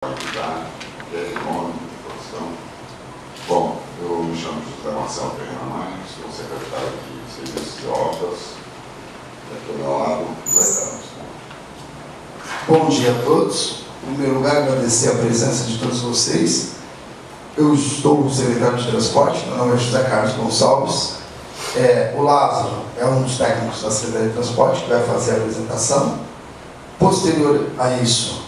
atividade, econômica, produção. Bom, eu me chamo José Marcelo Ferreira Maia, sou secretário de Serviços e Obras, e aqui ao meu lado, Zé Carlos. Bom dia a todos. Em primeiro lugar, agradecer a presença de todos vocês. Eu estou o secretário de Transporte, meu nome é José Carlos Gonçalves. O Lázaro é um dos técnicos da Secretaria de Transporte que vai fazer a apresentação. Posterior a isso,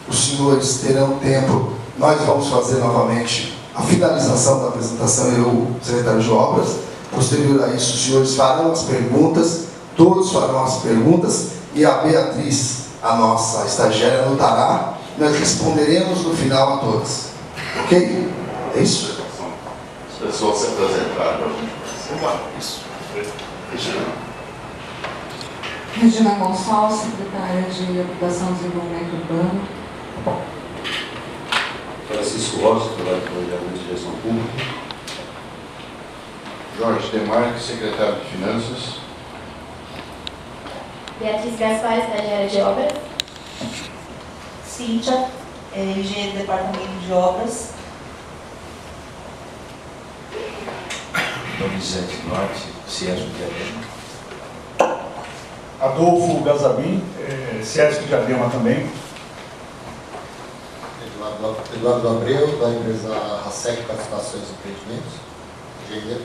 os senhores terão tempo, nós vamos fazer novamente a finalização da apresentação, eu, o secretário de Obras. Posterior a isso, os senhores farão as perguntas, todos farão as perguntas, e a Beatriz, a nossa estagiária, anotará. Nós responderemos no final a todas. Ok? É isso? As pessoas se apresentaram para a gente. Isso. Regina Gonçalves, secretária de Habitação e Desenvolvimento Urbano. Francisco Rosa, secretário de Planejamento e Gestão Pública. Jorge Demarque, secretário de Finanças. Beatriz Gaspar, estagiária de obras. Cíntia, engenheiro do departamento de obras. Donizete Duarte, Ciesp de Diadema. Adolfo Gazabim, Ciesp de Diadema também. Eduardo Abreu, da empresa RASEC Participações e Empreendimentos, engenheiro.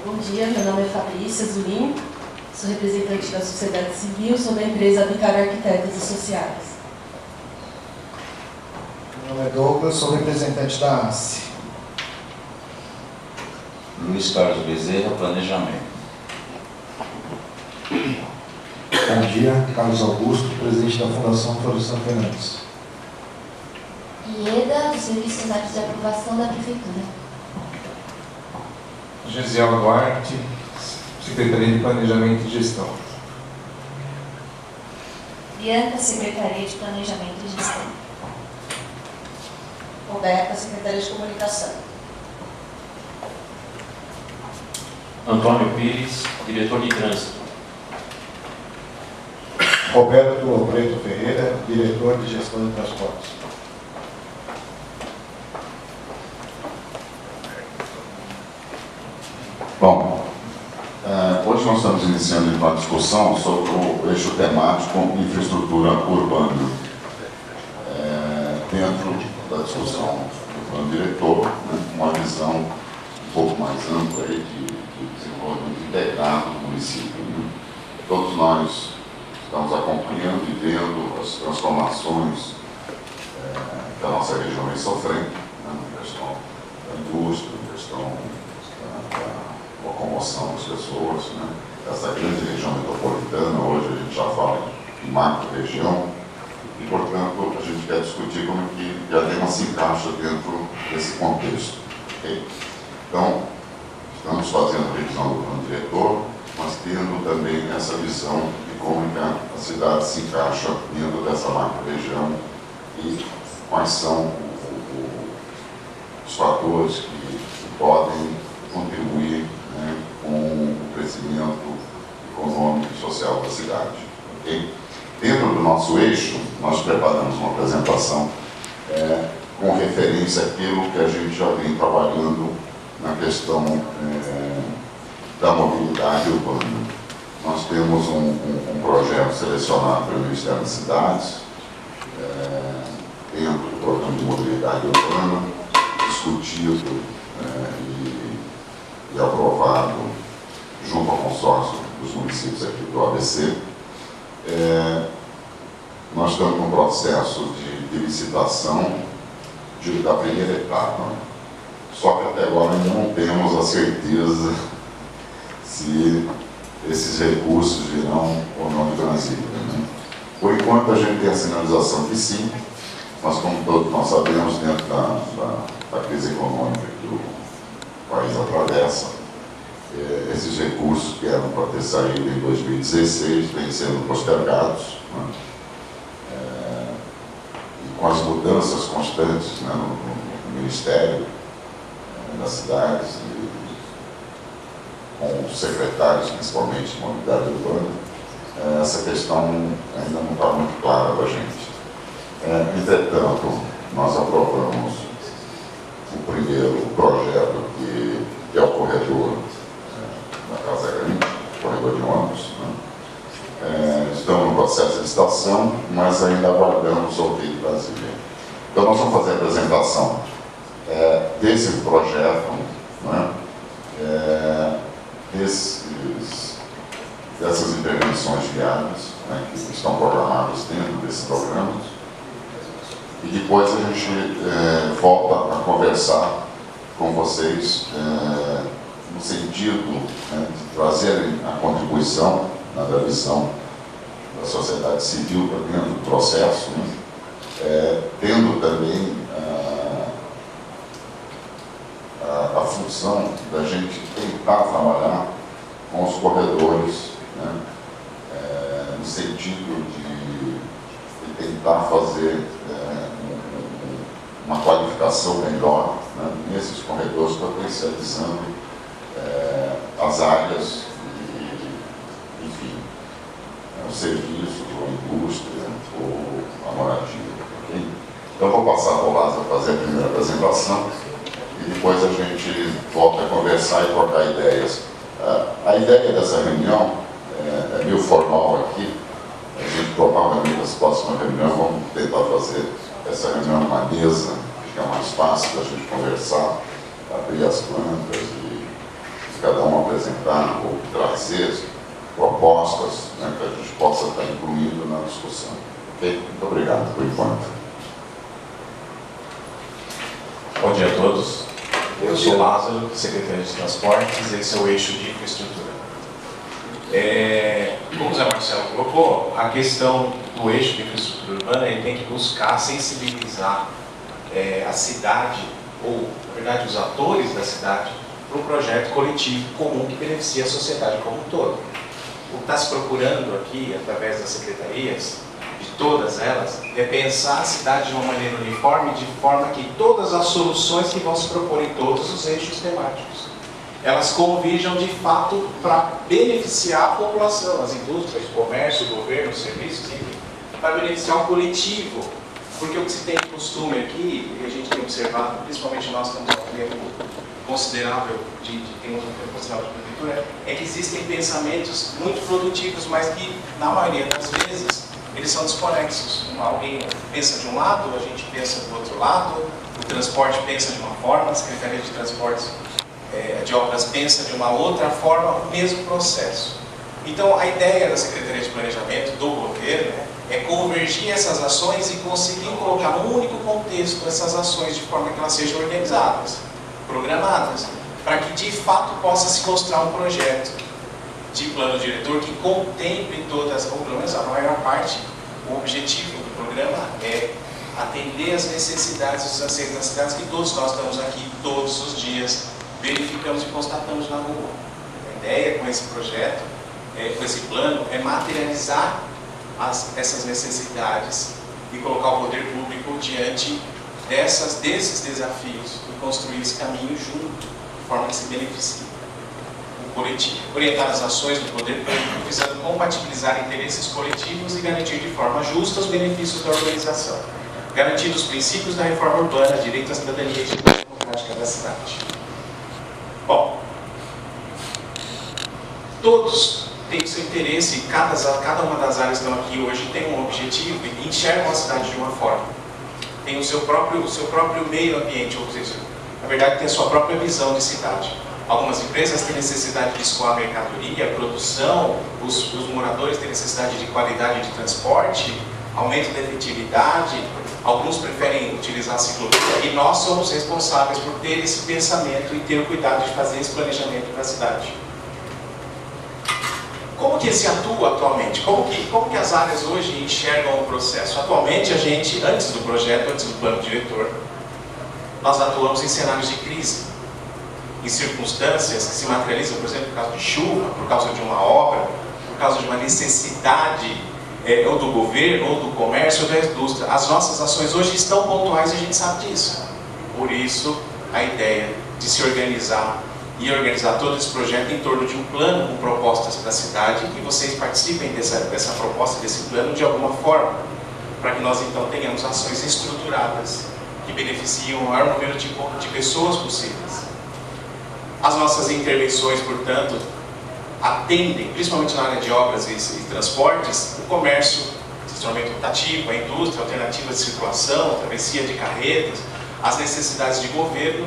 Bom dia, meu nome é Fabrícia Zulim, sou representante da sociedade civil, sou da empresa Abicar Arquitetos Associados. Meu nome é Douglas, sou representante da ANSE. Luiz Carlos Bezerra, Planejamento. Bom dia, Carlos Augusto, presidente da Fundação Florestan Fernandes. Ieda, do Serviço de Aprovação da Prefeitura. Gisela Duarte, Secretaria de Planejamento e Gestão. Bianca, Secretaria de Planejamento e Gestão. Roberta, Secretaria de Comunicação. Antônio Pires, diretor de Trânsito. Roberto Preto Ferreira, diretor de Gestão de Transportes. Bom, hoje nós estamos iniciando uma discussão sobre o eixo temático infraestrutura urbana. Dentro da discussão do plano diretor, né, uma visão um pouco mais ampla aí de desenvolvimento integrado do município. Né? Todos nós estamos acompanhando e vendo as transformações que a nossa região vem sofrendo, né, na questão da indústria, na questão da locomoção das pessoas. Né? Essa grande região metropolitana, hoje a gente já fala em macro-região, e, portanto, a gente quer discutir como é que Diadema se encaixa dentro desse contexto. Okay? Então, estamos fazendo a revisão do plano diretor, mas tendo também essa visão de como é que a cidade se encaixa dentro dessa macro-região e quais são os fatores que podem contribuir, né, com o crescimento econômico e social da cidade. Okay? Dentro do nosso eixo, nós preparamos uma apresentação com referência àquilo que a gente já vem trabalhando na questão da mobilidade urbana. Nós temos um projeto selecionado pelo Ministério das Cidades, dentro do programa de mobilidade urbana, discutido e aprovado junto ao consórcio dos municípios aqui do ABC. Nós estamos num processo de licitação da primeira etapa, só que até agora ainda não temos a certeza se esses recursos virão ou não de Brasília. Né? Por enquanto a gente tem a sinalização que sim, mas como todos nós sabemos, dentro da crise econômica que o país atravessa, esses recursos que eram para ter saído em 2016 vêm sendo postergados, né? E com as mudanças constantes, né, no Ministério das Cidades, com os secretários, principalmente de mobilidade urbana, essa questão ainda não está muito clara para a gente. Entretanto, nós aprovamos o primeiro projeto, que é o corredor na Casa Grande, corredor de ônibus, né? Estamos no processo de licitação, mas ainda aguardamos o OK de Brasília. Então nós vamos fazer a apresentação desse projeto, né? Dessas intervenções viárias, né, que estão programadas dentro desse programa, e depois a gente volta a conversar com vocês no sentido, né, de trazerem a contribuição, da visão da sociedade civil para dentro do processo, né, tendo também a função da gente tentar trabalhar com os corredores, né, no sentido de tentar fazer uma qualificação melhor, né, nesses corredores, potencializando as áreas, enfim, o serviço, ou a indústria, ou a moradia. Okay? Então, vou passar para o Lázaro fazer a primeira apresentação e depois a gente volta a conversar e trocar ideias. A ideia dessa reunião é meio formal aqui. A gente provavelmente nas próximas reuniões vamos tentar fazer essa reunião numa mesa, que é mais fácil da gente conversar, abrir as plantas e cada um apresentar ou trazer propostas, né, que a gente possa estar incluindo na discussão. Ok? Muito obrigado por enquanto. Bom dia a todos. Eu sou Lázaro, secretário de Transportes, esse é o eixo de infraestrutura. Como o Zé Marcelo colocou, a questão do eixo de infraestrutura urbana, ele tem que buscar sensibilizar a cidade, ou, na verdade, os atores da cidade, para um projeto coletivo comum que beneficia a sociedade como um todo. O que está se procurando aqui, através das secretarias, de todas elas, é pensar a cidade de uma maneira uniforme, de forma que todas as soluções que vão se propor em todos os eixos temáticos, elas converjam de fato para beneficiar a população, as indústrias, o comércio, o governo, os serviços, enfim, para beneficiar o coletivo. Porque o que se tem de costume aqui, e a gente tem observado, principalmente nós estamos num tempo considerável temos um tempo considerável de prefeitura, é que existem pensamentos muito produtivos, mas que, na maioria das vezes, eles são desconexos. Alguém pensa de um lado, a gente pensa do outro lado, o transporte pensa de uma forma, a Secretaria de Transportes de Obras pensa de uma outra forma, o mesmo processo. Então, a ideia da Secretaria de Planejamento, do governo, é convergir essas ações e conseguir colocar num único contexto essas ações de forma que elas sejam organizadas, programadas, para que de fato possa se mostrar um projeto de plano diretor que contemple todas, ou pelo menos a maior parte, o objetivo do programa é atender as necessidades e os anseios das cidades que todos nós estamos aqui todos os dias, verificamos e constatamos na rua. A ideia com esse projeto, com esse plano, é materializar essas necessidades e colocar o poder público diante desses desafios e construir esse caminho junto, de forma que se beneficie o coletivo. Orientar as ações do poder público visando compatibilizar interesses coletivos e garantir de forma justa os benefícios da organização, garantindo os princípios da reforma urbana, direito à cidadania e igualdade democrática da cidade. Bom, todos têm seu interesse, cada uma das áreas que estão aqui hoje tem um objetivo e enxergam a cidade de uma forma. Tem o seu próprio meio ambiente, ou seja, na verdade tem a sua própria visão de cidade. Algumas empresas têm necessidade de escoar a mercadoria, a produção, os moradores têm necessidade de qualidade de transporte, aumento da efetividade, alguns preferem utilizar a ciclovia e nós somos responsáveis por ter esse pensamento e ter o cuidado de fazer esse planejamento para a cidade. Como que se atua atualmente? Como que as áreas hoje enxergam o processo? Atualmente, a gente, antes do projeto, antes do plano diretor, nós atuamos em cenários de crise, em circunstâncias que se materializam, por exemplo, por causa de chuva, por causa de uma obra, por causa de uma necessidade ou do governo, ou do comércio, ou da indústria. As nossas ações hoje estão pontuais e a gente sabe disso. Por isso, a ideia de se organizar e organizar todo esse projeto em torno de um plano com propostas para a cidade e que vocês participem dessa proposta, desse plano de alguma forma. para que nós então tenhamos ações estruturadas que beneficiam o maior número de pessoas possíveis. As nossas intervenções, portanto, atendem, principalmente na área de obras e transportes, o comércio, estacionamento rotativo, a indústria, alternativas de circulação, travessia de carretas, as necessidades de governo,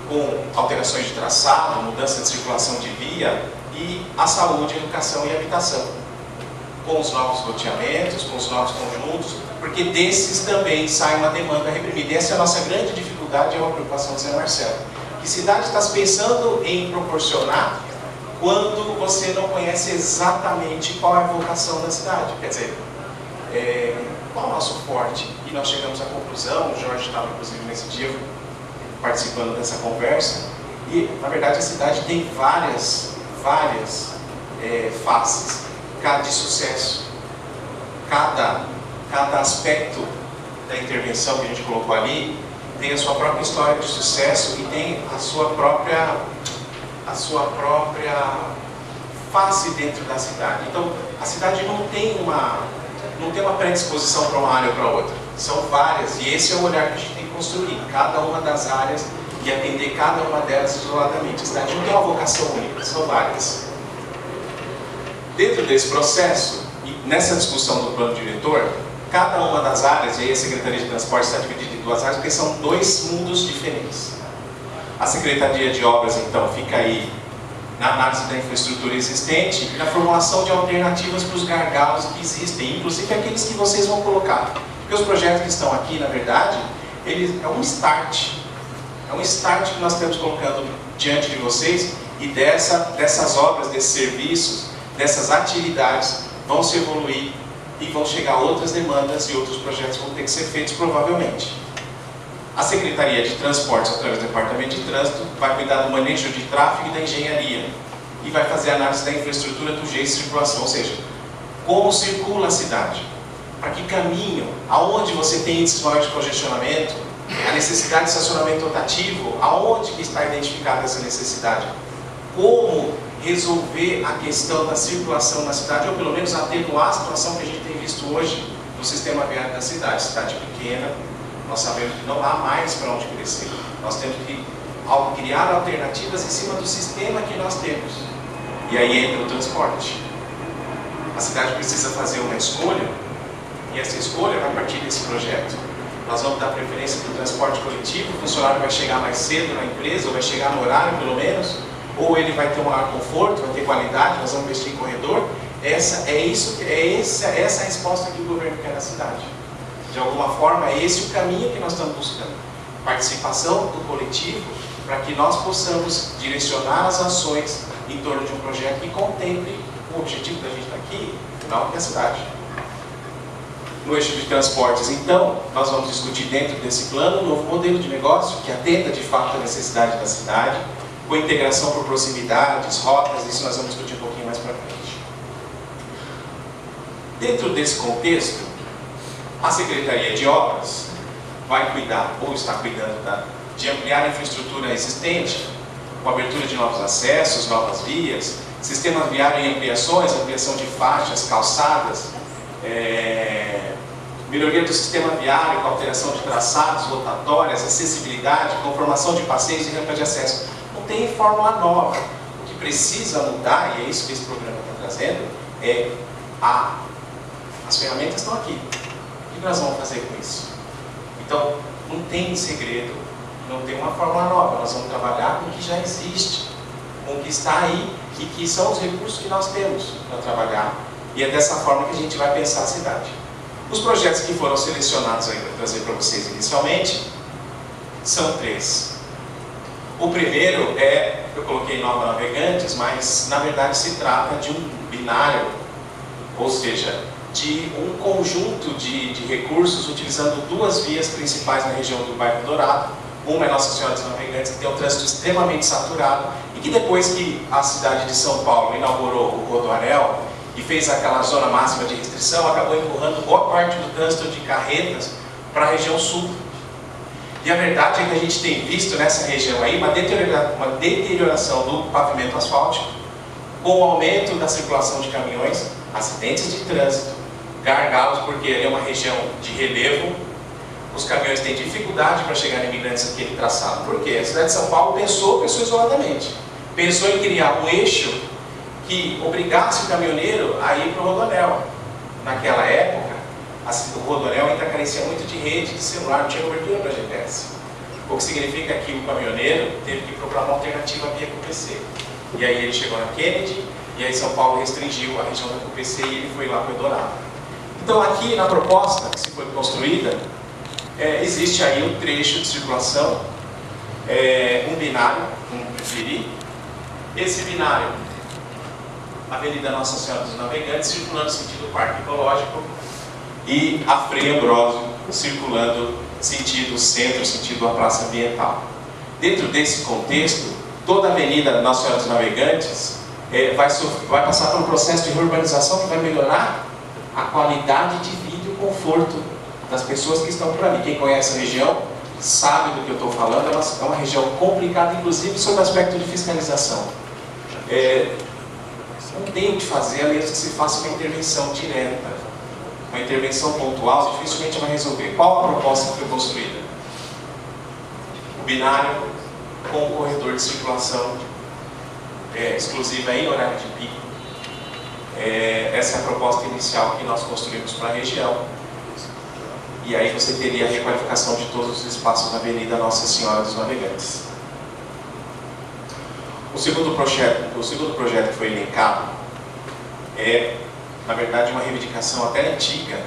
com alterações de traçado, mudança de circulação de via, e a saúde, educação e habitação, com os novos loteamentos, com os novos conjuntos, porque desses também sai uma demanda reprimida. E essa é a nossa grande dificuldade, é uma preocupação do Zé Marcelo. Que cidade está se pensando em proporcionar quando você não conhece exatamente qual é a vocação da cidade? Quer dizer, qual é o nosso forte? E nós chegamos à conclusão, o Jorge estava inclusive nesse dia participando dessa conversa, e na verdade a cidade tem várias faces de sucesso. Cada aspecto da intervenção que a gente colocou ali tem a sua própria história de sucesso e tem a sua própria face dentro da cidade. Então, a cidade não tem uma predisposição para uma área ou para outra. São várias, e esse é o olhar que a gente tem que construir, cada uma das áreas e atender cada uma delas isoladamente. A cidade não tem uma vocação única, são várias. Dentro desse processo, e nessa discussão do plano diretor, cada uma das áreas, e aí a Secretaria de Transporte está dividida em duas áreas, porque são dois mundos diferentes. A Secretaria de Obras, então, fica aí na análise da infraestrutura existente e na formulação de alternativas para os gargalos que existem, inclusive aqueles que vocês vão colocar. Porque os projetos que estão aqui, na verdade, eles, é um start que nós estamos colocando diante de vocês, e dessas obras, desses serviços, dessas atividades vão se evoluir e vão chegar outras demandas e outros projetos vão ter que ser feitos provavelmente. A Secretaria de Transportes, através do Departamento de Trânsito, vai cuidar do manejo de tráfego e da engenharia e vai fazer a análise da infraestrutura do jeito de circulação, ou seja, como circula a cidade, para que caminho, aonde você tem índices maiores de congestionamento, a necessidade de estacionamento rotativo, aonde que está identificada essa necessidade, como resolver a questão da circulação na cidade, ou pelo menos atenuar a situação que a gente tem visto hoje no sistema viário da cidade. Cidade pequena, nós sabemos que não há mais para onde crescer. Nós temos que criar alternativas em cima do sistema que nós temos. E aí entra o transporte. A cidade precisa fazer uma escolha, e essa escolha vai partir desse projeto. Nós vamos dar preferência para o transporte coletivo, o funcionário vai chegar mais cedo na empresa, ou vai chegar no horário pelo menos, ou ele vai ter um maior conforto, vai ter qualidade, nós vamos investir em corredor. Essa é a resposta que o governo quer na cidade. De alguma forma, é esse o caminho que nós estamos buscando. Participação do coletivo, para que nós possamos direcionar as ações em torno de um projeto que contemple o objetivo da gente estar aqui, afinal, que é a cidade. No eixo de transportes, então, nós vamos discutir dentro desse plano um novo modelo de negócio que atenda de fato a necessidade da cidade, com integração por proximidades, rotas, isso nós vamos discutir um pouquinho mais para frente. Dentro desse contexto, a Secretaria de Obras vai cuidar, ou está cuidando, de ampliar a infraestrutura existente, com abertura de novos acessos, novas vias, sistema viário em ampliações, ampliação de faixas, calçadas, melhoria do sistema viário com alteração de traçados, rotatórias, acessibilidade, conformação de passeios e rampa de acesso. Não tem fórmula nova. O que precisa mudar, e é isso que esse programa está trazendo, as ferramentas estão aqui. O que nós vamos fazer com isso? Então, não tem segredo, não tem uma fórmula nova. Nós vamos trabalhar com o que já existe, com o que está aí e que são os recursos que nós temos para trabalhar. E é dessa forma que a gente vai pensar a cidade. Os projetos que foram selecionados aí para trazer para vocês inicialmente são 3. O primeiro eu coloquei Nova Navegantes, mas na verdade se trata de um binário, ou seja, de um conjunto de recursos utilizando 2 vias principais na região do bairro Dourado. Uma é Nossa Senhora dos Navegantes, que tem um trânsito extremamente saturado e que depois que a cidade de São Paulo inaugurou o Rodoanel e fez aquela zona máxima de restrição, acabou empurrando boa parte do trânsito de carretas para a região sul. E a verdade é que a gente tem visto nessa região aí uma deterioração do pavimento asfáltico, com o aumento da circulação de caminhões, acidentes de trânsito gargalos, porque ali é uma região de relevo, os caminhões têm dificuldade para chegar em imigrantes naquele traçado. Por quê? A cidade de São Paulo pensou isoladamente. Pensou em criar um eixo que obrigasse o caminhoneiro a ir para o rodoanel. Naquela época, o rodoanel ainda carecia muito de rede de celular, não tinha cobertura para GPS. O que significa que o caminhoneiro teve que procurar uma alternativa via QPC. E aí ele chegou na Kennedy, e aí São Paulo restringiu a região da QPC e ele foi lá para o Eldorado. Então aqui na proposta que se foi construída, existe aí um trecho de circulação, um binário, como preferir. Esse binário, Avenida Nossa Senhora dos Navegantes, circulando sentido Parque Ecológico, e a Frei Ambrósio, circulando sentido centro, sentido a Praça Ambiental. Dentro desse contexto, toda a Avenida Nossa Senhora dos Navegantes vai passar por um processo de reurbanização que vai melhorar a qualidade de vida e o conforto das pessoas que estão por ali. Quem conhece a região sabe do que eu estou falando, é uma região complicada, inclusive sob o aspecto de fiscalização. Não tem o que fazer, a menos que se faça uma intervenção direta. Uma intervenção pontual dificilmente vai resolver. Qual a proposta que foi construída? O binário com o corredor de circulação exclusiva em horário de pico. Essa é a proposta inicial que nós construímos para a região. E aí você teria a requalificação de todos os espaços na Avenida Nossa Senhora dos Navegantes. O segundo projeto que foi elencado na verdade, uma reivindicação até antiga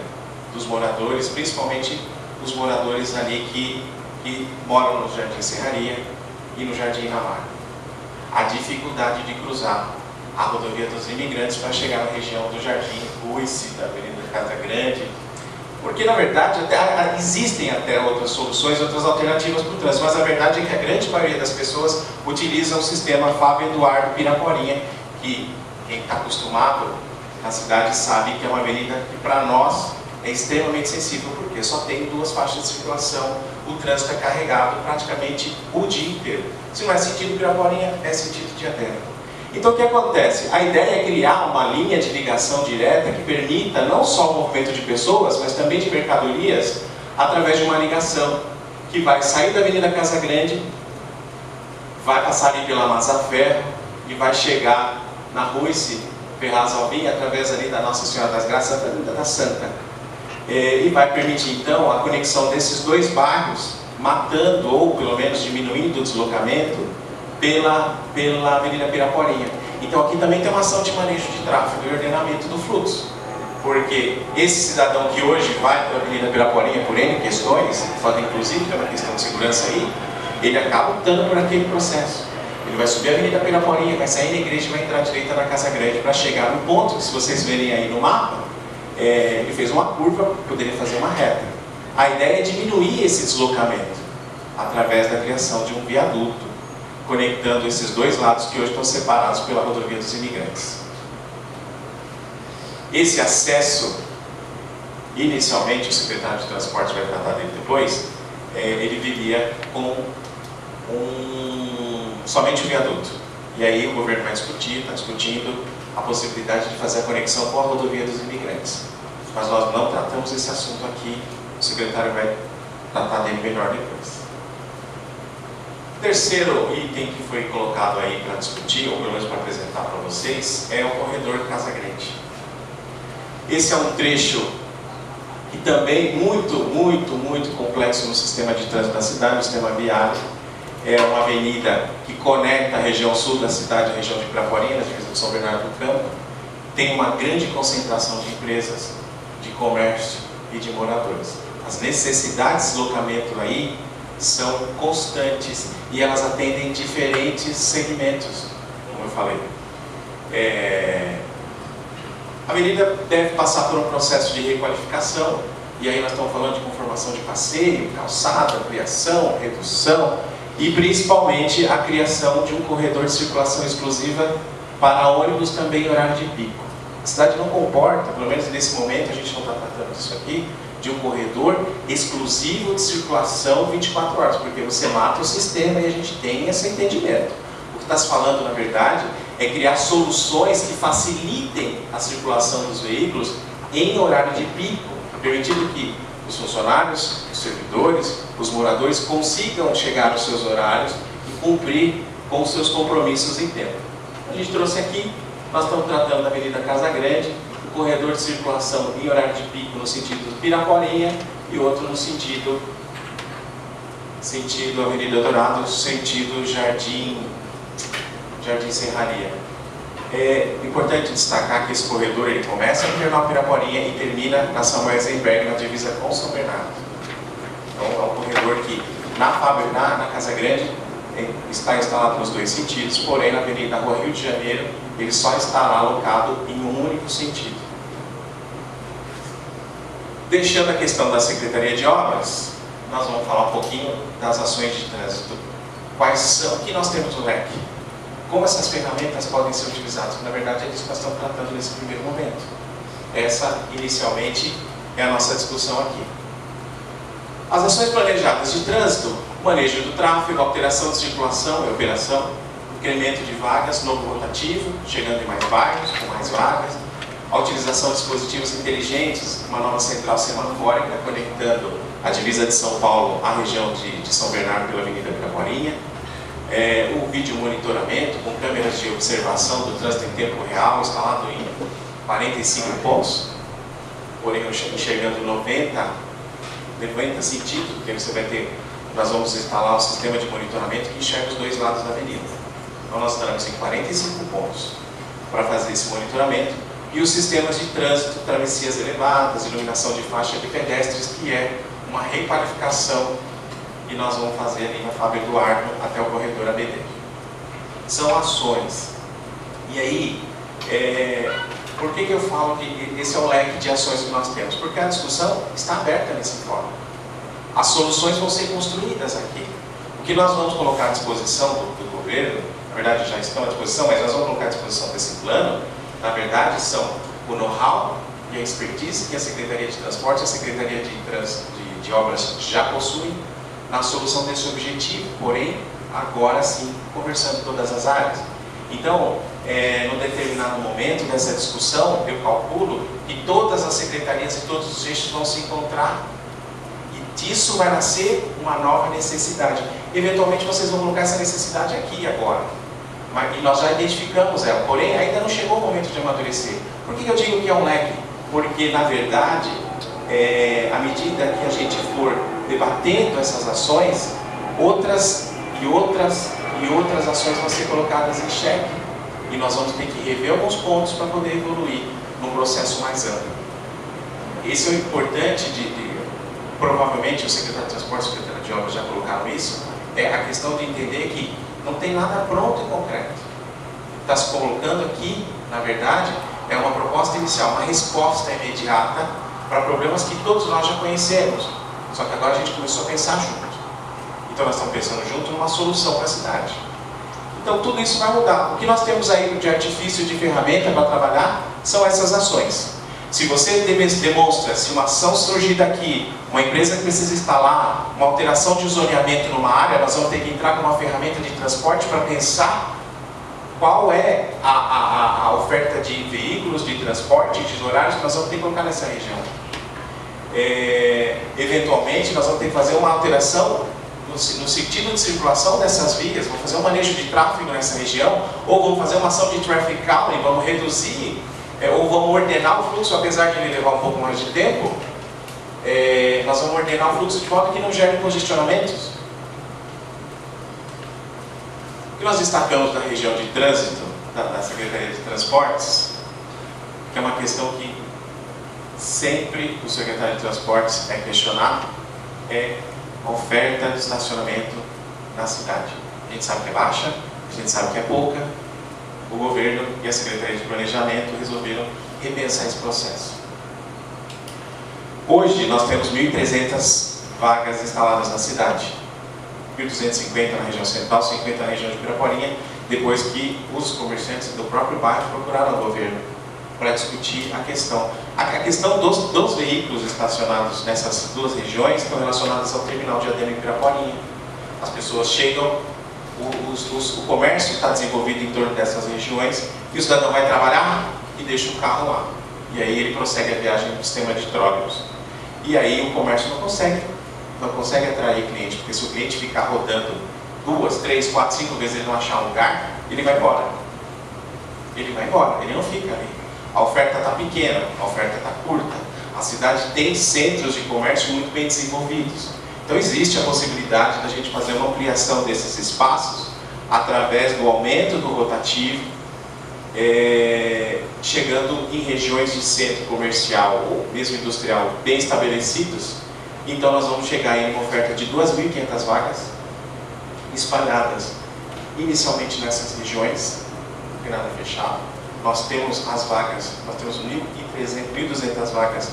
dos moradores, principalmente os moradores ali que moram no Jardim Serraria e no Jardim Ramalho. A dificuldade de cruzar a rodovia dos imigrantes para chegar na região do Jardim Ruiz, da Avenida Casa Grande, porque na verdade existem até outras soluções, outras alternativas para o trânsito, mas a verdade é que a grande maioria das pessoas utiliza o sistema Fábio Eduardo Piraporinha, que quem está acostumado na cidade sabe que é uma avenida que para nós é extremamente sensível, porque só tem 2 faixas de circulação, o trânsito é carregado praticamente o dia inteiro. Se não é sentido Piraporinha, é sentido Diadema. Então o que acontece? A ideia é criar uma linha de ligação direta que permita não só o movimento de pessoas, mas também de mercadorias, através de uma ligação que vai sair da Avenida Casa Grande, vai passar ali pela Mazzaferro e vai chegar na Ruiz Ferraz Alvim, através ali da Nossa Senhora das Graças, da Avenida da Santa. E vai permitir então a conexão desses 2 bairros, matando ou pelo menos diminuindo o deslocamento pela Avenida Piraporinha. Então aqui também tem uma ação de manejo de tráfego e ordenamento do fluxo, porque esse cidadão que hoje vai para a Avenida Piraporinha por N questões, inclusive tem uma questão de segurança aí, ele acaba optando por aquele processo. Ele vai subir a Avenida Piraporinha, vai sair na igreja e vai entrar à direita na Casa Grande para chegar no ponto que, se vocês verem aí no mapa, ele fez uma curva, poderia fazer uma reta. A ideia é diminuir esse deslocamento através da criação de um viaduto, conectando esses 2 lados que hoje estão separados pela rodovia dos imigrantes. Esse acesso, inicialmente, o secretário de Transportes vai tratar dele depois, ele viria com somente o viaduto. E aí o governo vai discutir, está discutindo a possibilidade de fazer a conexão com a rodovia dos imigrantes. Mas nós não tratamos esse assunto aqui, o secretário vai tratar dele melhor depois. O terceiro item que foi colocado aí para discutir, ou pelo menos para apresentar para vocês, é o corredor Casa Grande. Esse é um trecho que também muito complexo no sistema de trânsito da cidade, no sistema viário. É uma avenida que conecta a região sul da cidade, a região de Piraporinha, na divisa de São Bernardo do Campo. Tem uma grande concentração de empresas, de comércio e de moradores. As necessidades de deslocamento aí são constantes e elas atendem diferentes segmentos, como eu falei. A avenida deve passar por um processo de requalificação, e aí nós estamos falando de conformação de passeio, calçada, ampliação, redução, e principalmente a criação de um corredor de circulação exclusiva para ônibus também em horário de pico. A cidade não comporta, pelo menos nesse momento, a gente não está tratando disso aqui, de um corredor exclusivo de circulação 24 horas, porque você mata o sistema e a gente tem esse entendimento. O que está se falando, na verdade, é criar soluções que facilitem a circulação dos veículos em horário de pico, permitindo que os funcionários, os servidores, os moradores consigam chegar aos seus horários e cumprir com os seus compromissos em tempo. A gente trouxe aqui, nós estamos tratando da Avenida Casa Grande, o corredor de circulação em horário de pico no sentido do Piraporinha e outro no sentido Avenida Dourado, sentido Jardim Serraria. É importante destacar que esse corredor ele começa no Terminal Piraporinha e termina na Samuel Eisenberg, na divisa com São Bernardo. Então é um corredor que na Casa Grande está instalado nos dois sentidos, porém na Rua Rio de Janeiro ele só estará alocado em um único sentido. Deixando a questão da Secretaria de Obras, nós vamos falar um pouquinho das ações de trânsito. Quais são, o que nós temos no leque? Como essas ferramentas podem ser utilizadas? Na verdade é disso que nós estamos tratando nesse primeiro momento. Essa, inicialmente, é a nossa discussão aqui. As ações planejadas de trânsito: manejo do tráfego, alteração de circulação e operação, incremento de vagas, novo rotativo, chegando em mais bairros, com mais vagas, a utilização de dispositivos inteligentes, uma nova central semafórica conectando a divisa de São Paulo à região de São Bernardo pela Avenida Piraporinha, o vídeo monitoramento com câmeras de observação do trânsito em tempo real, instalado em 45 pontos, porém enxergando 90 sentidos, porque nós vamos instalar um sistema de monitoramento que enxerga os dois lados da avenida. Então nós estamos em 45 pontos para fazer esse monitoramento, e os sistemas de trânsito, travessias elevadas, iluminação de faixa de pedestres, que é uma requalificação que nós vamos fazer ali na Fábio Eduardo até o corredor ABD. São ações. E aí, por que eu falo que esse é o leque de ações que nós temos? Porque a discussão está aberta nesse fórum. As soluções vão ser construídas aqui. O que nós vamos colocar à disposição do governo, na verdade já estão à disposição, mas nós vamos colocar à disposição desse plano, na verdade são o know-how e a expertise que a Secretaria de Transporte e a Secretaria de Obras já possuem na solução desse objetivo, porém, agora sim, conversando todas as áreas. Então, num determinado momento dessa discussão, eu calculo que todas as secretarias e todos os eixos vão se encontrar, e disso vai nascer uma nova necessidade. Eventualmente vocês vão colocar essa necessidade aqui agora, e nós já identificamos ela, porém ainda não chegou o momento de amadurecer. Por que eu digo que é um leque? Porque, na verdade, à medida que a gente for debatendo essas ações, outras ações vão ser colocadas em xeque, e nós vamos ter que rever alguns pontos para poder evoluir num processo mais amplo. Esse é o importante provavelmente o secretário de Transporte e o secretário de Obras já colocaram isso, é a questão de entender que não tem nada pronto e concreto. Está se colocando aqui, na verdade, é uma proposta inicial, uma resposta imediata para problemas que todos nós já conhecemos. Só que agora a gente começou a pensar junto. Então nós estamos pensando junto numa solução para a cidade. Então tudo isso vai mudar. O que nós temos aí de artifício, de ferramenta para trabalhar, são essas ações. Se você demonstra, se uma ação surgir daqui, uma empresa que precisa instalar uma alteração de zoneamento numa área, nós vamos ter que entrar com uma ferramenta de transporte para pensar qual é a oferta de veículos, de transporte, de horários que nós vamos ter que colocar nessa região. Eventualmente, nós vamos ter que fazer uma alteração no sentido de circulação dessas vias, vamos fazer um manejo de tráfego nessa região, ou vamos fazer uma ação de traffic calming, vamos reduzir, ou vamos ordenar o fluxo, apesar de ele levar um pouco mais de tempo, nós vamos ordenar o fluxo de modo que não gere congestionamentos. O que nós destacamos da região de trânsito, da Secretaria de Transportes, que é uma questão que sempre o secretário de Transportes é questionado, é a oferta de estacionamento na cidade. A gente sabe que é baixa, a gente sabe que é pouca. O governo e a Secretaria de Planejamento resolveram repensar esse processo. Hoje nós temos 1.300 vagas instaladas na cidade. 1.250 na região central, 50 na região de Piraporinha, depois que os comerciantes do próprio bairro procuraram o governo para discutir a questão. A questão dos veículos estacionados nessas duas regiões estão relacionadas ao terminal de Diadema e Piraporinha. As pessoas chegam, o comércio está desenvolvido em torno dessas regiões, e o cidadão vai trabalhar e deixa o carro lá. E aí ele prossegue a viagem no sistema de trólebus. E aí o comércio não consegue atrair cliente, porque se o cliente ficar rodando 2, 3, 4, 5 vezes e ele não achar um lugar, ele vai embora. Ele vai embora, ele não fica ali. A oferta está pequena, a oferta está curta. A cidade tem centros de comércio muito bem desenvolvidos. Então existe a possibilidade da gente fazer uma ampliação desses espaços através do aumento do rotativo, chegando em regiões de centro comercial ou mesmo industrial bem estabelecidos. Então nós vamos chegar em uma oferta de 2.500 vagas espalhadas inicialmente nessas regiões, não tem nada fechado. Nós temos as vagas, nós temos 1.200 vagas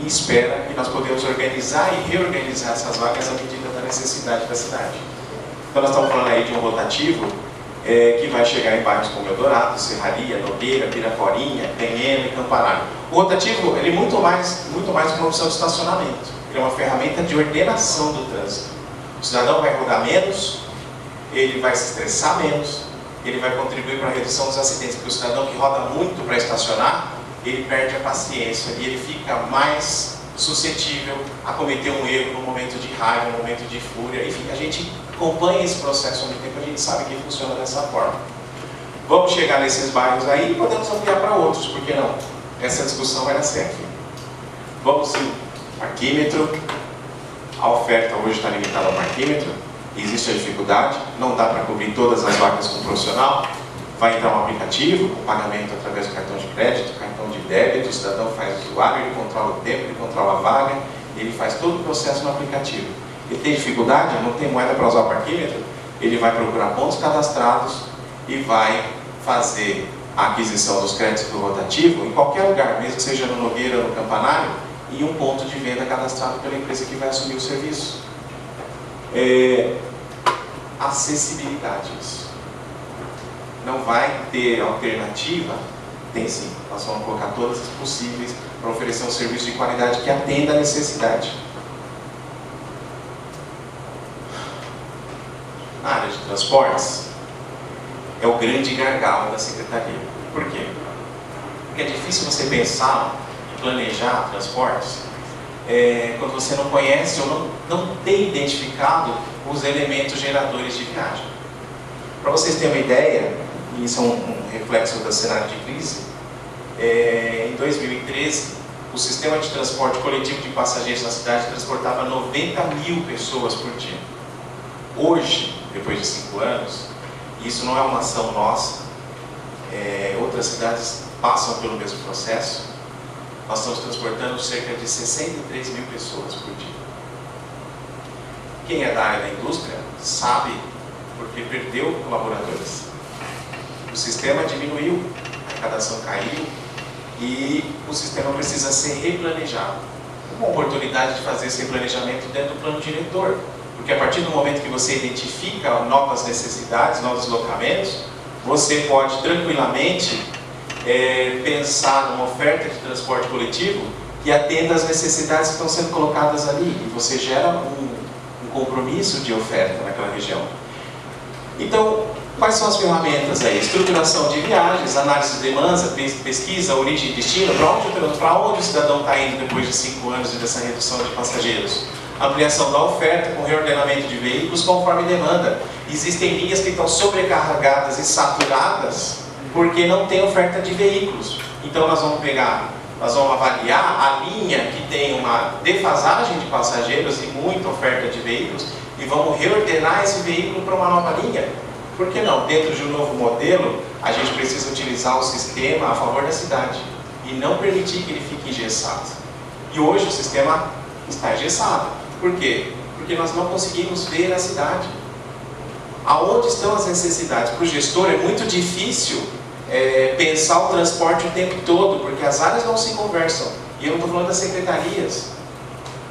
em espera, e nós podemos organizar e reorganizar essas vagas à medida da necessidade da cidade. Então nós estamos falando aí de um rotativo que vai chegar em bairros como Eldorado, Serraria, Nogueira, Piraporinha, Penhena e Campanário. O rotativo ele é muito mais uma opção de estacionamento. Ele é uma ferramenta de ordenação do trânsito. O cidadão vai rodar menos, ele vai se estressar menos, ele vai contribuir para a redução dos acidentes, porque o cidadão que roda muito para estacionar, ele perde a paciência e ele fica mais suscetível a cometer um erro no momento de raiva, no momento de fúria. Enfim, a gente acompanha esse processo há muito tempo, a gente sabe que funciona dessa forma. Vamos chegar nesses bairros aí e podemos ampliar para outros, por que não? Essa discussão vai nascer aqui. Vamos sim, parquímetro. A oferta hoje está limitada ao parquímetro, existe a dificuldade, não dá para cobrir todas as vagas com profissional. Vai entrar um aplicativo, com pagamento através do cartão de crédito, cartão de débito, o cidadão faz o usuário, ele controla o tempo, ele controla a vaga, ele faz todo o processo no aplicativo. Ele tem dificuldade, não tem moeda para usar o parquímetro, ele vai procurar pontos cadastrados e vai fazer a aquisição dos créditos do rotativo em qualquer lugar, mesmo que seja no Nogueira ou no Campanário, e um ponto de venda cadastrado pela empresa que vai assumir o serviço. Acessibilidade isso. Não vai ter alternativa? Tem sim. Nós vamos colocar todas as possíveis para oferecer um serviço de qualidade que atenda a necessidade. Na área de transportes, é o grande gargalo da Secretaria. Por quê? Porque é difícil você pensar e planejar transportes quando você não conhece ou não tem identificado os elementos geradores de viagem. Para vocês terem uma ideia, e isso é um reflexo do cenário de crise, em 2013, o sistema de transporte coletivo de passageiros na cidade transportava 90 mil pessoas por dia. Hoje, depois de 5 anos, isso não é uma ação nossa, outras cidades passam pelo mesmo processo, nós estamos transportando cerca de 63 mil pessoas por dia. Quem é da área da indústria sabe porque perdeu colaboradores. O sistema diminuiu, a arrecadação caiu e o sistema precisa ser replanejado. Uma oportunidade de fazer esse replanejamento dentro do plano diretor, porque a partir do momento que você identifica novas necessidades, novos deslocamentos, você pode tranquilamente pensar numa oferta de transporte coletivo que atenda às necessidades que estão sendo colocadas ali, e você gera um compromisso de oferta naquela região. Então, quais são as ferramentas aí? Estruturação de viagens, análise de demanda, pesquisa, origem e destino, para onde o cidadão está indo depois de 5 anos dessa redução de passageiros. Ampliação da oferta com reordenamento de veículos conforme demanda. Existem linhas que estão sobrecarregadas e saturadas porque não tem oferta de veículos. Então nós vamos avaliar a linha que tem uma defasagem de passageiros e muita oferta de veículos e vamos reordenar esse veículo para uma nova linha. Por que não? Dentro de um novo modelo, a gente precisa utilizar o sistema a favor da cidade e não permitir que ele fique engessado. E hoje o sistema está engessado. Por quê? Porque nós não conseguimos ver a cidade. Aonde estão as necessidades? Para o gestor é muito difícil pensar o transporte o tempo todo, porque as áreas não se conversam. E eu não estou falando das secretarias.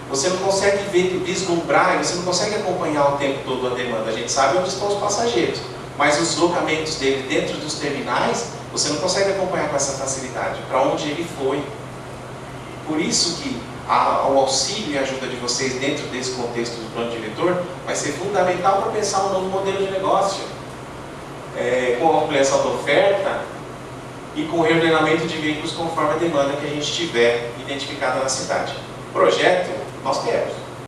Você não consegue ver, vislumbrar, você não consegue acompanhar o tempo todo a demanda. A gente sabe onde estão os passageiros, mas os deslocamentos dele dentro dos terminais, você não consegue acompanhar com essa facilidade, para onde ele foi. Por isso que o auxílio e a ajuda de vocês dentro desse contexto do plano diretor vai ser fundamental para pensar um novo modelo de negócio. Com a ampliação da oferta e com o reordenamento de veículos conforme a demanda que a gente tiver identificada na cidade. Projeto, nós temos.